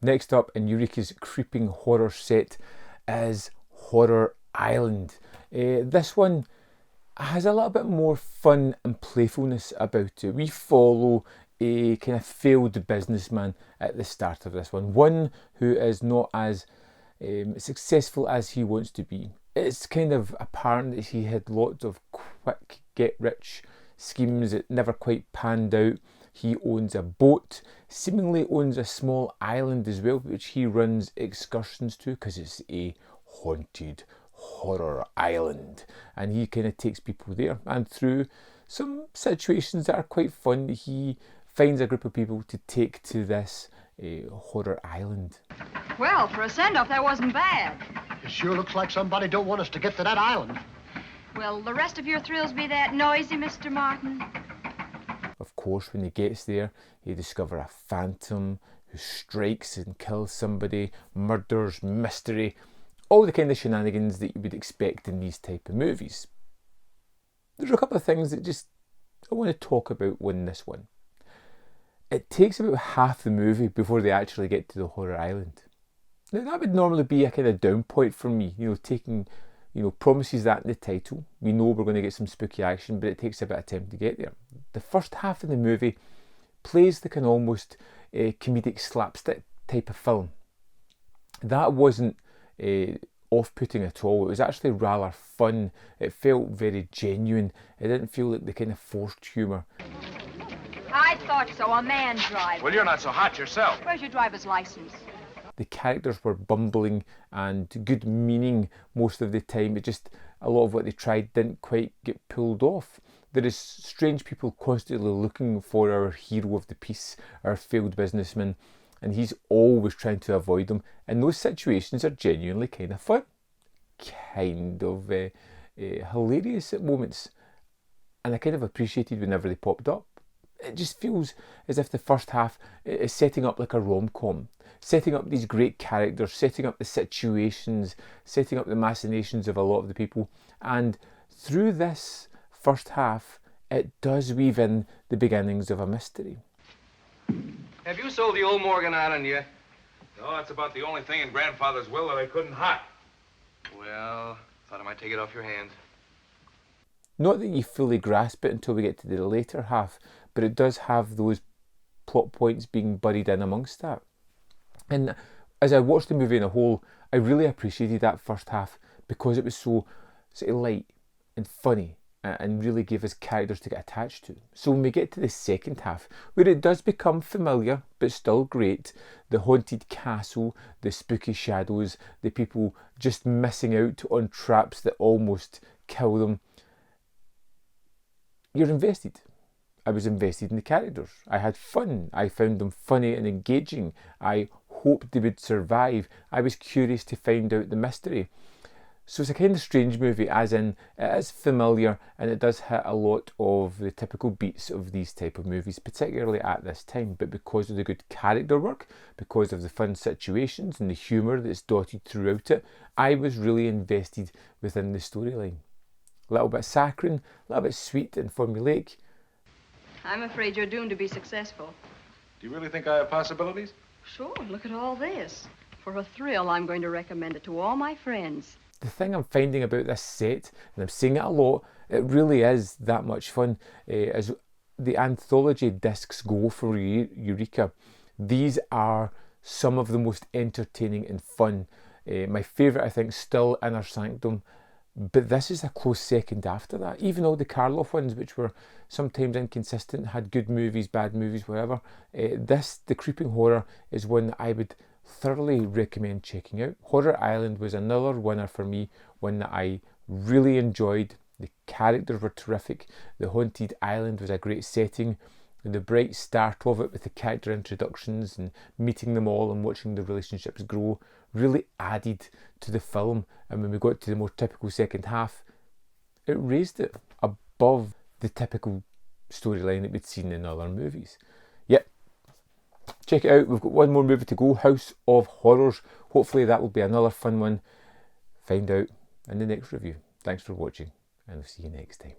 Next up in Eureka's creeping horror set is Horror Island. This one has a little bit more fun and playfulness about it. We follow a kind of failed businessman at the start of this one who is not as successful as he wants to be. It's kind of apparent that he had lots of quick get-rich schemes that never quite panned out. He owns a boat, seemingly owns a small island as well, which he runs excursions to because it's a haunted horror island. And he kind of takes people there, and through some situations that are quite fun, he finds a group of people to take to this horror island. Well, for a send-off, that wasn't bad. It sure looks like somebody don't want us to get to that island. Will the rest of your thrills be that noisy, Mr. Martin? Of course, when he gets there, he discovers a phantom who strikes and kills somebody, murders, mystery, all the kind of shenanigans that you would expect in these type of movies. There's a couple of things that I want to talk about in this one. It takes about half the movie before they actually get to the horror island. Now that would normally be a kind of down point for me, taking, promises that in the title. We know we're going to get some spooky action, but it takes a bit of time to get there. The first half of the movie plays like an almost comedic slapstick type of film. That wasn't off-putting at all. It was actually rather fun. It felt very genuine. It didn't feel like the kind of forced humour. I thought so. A man driver. Well, you're not so hot yourself. Where's your driver's license? The characters were bumbling and good meaning most of the time. It just, a lot of what they tried didn't quite get pulled off. There is strange people constantly looking for our hero of the piece, our failed businessman, and he's always trying to avoid them. And those situations are genuinely kind of fun, kind of hilarious at moments, and I kind of appreciated whenever they popped up. It just feels as if the first half is setting up like a rom-com, setting up these great characters, setting up the situations, setting up the machinations of a lot of the people, and through this first half it does weave in the beginnings of a mystery. Have you sold the old Morgan Island yet? No, that's about the only thing in Grandfather's will that I couldn't hide. Well, thought I might take it off your hands. Not that you fully grasp it until we get to the later half, but it does have those plot points being buried in amongst that. And as I watched the movie in a whole, I really appreciated that first half because it was so sort of light and funny and really gave us characters to get attached to. So when we get to the second half, where it does become familiar but still great, the haunted castle, the spooky shadows, the people just missing out on traps that almost kill them, you're invested. I was invested in the characters. I had fun. I found them funny and engaging. I hoped they would survive. I was curious to find out the mystery. So it's a kind of strange movie, as in it is familiar and it does hit a lot of the typical beats of these type of movies, particularly at this time. But because of the good character work, because of the fun situations and the humour that's dotted throughout it, I was really invested within the storyline. A little bit saccharine, a little bit sweet and formulaic. I'm afraid you're doomed to be successful. Do you really think I have possibilities? Sure, look at all this. For a thrill, I'm going to recommend it to all my friends. The thing I'm finding about this set, and I'm seeing it a lot, it really is that much fun. As the anthology discs go for Eureka, these are some of the most entertaining and fun. My favourite, I think, still Inner Sanctum, but this is a close second after that. Even all the Karloff ones, which were sometimes inconsistent, had good movies, bad movies, whatever. The Creeping Horror, is one that I would thoroughly recommend checking out. Horror Island was another winner for me, one that I really enjoyed. The characters were terrific. The haunted island was a great setting. And the bright start of it with the character introductions and meeting them all and watching the relationships grow really added to the film. And when we got to the more typical second half, it raised it above the typical storyline that we'd seen in other movies. Yep, check it out. We've got one more movie to go, House of Horrors. Hopefully that will be another fun one. Find out in the next review. Thanks for watching, and I'll see you next time.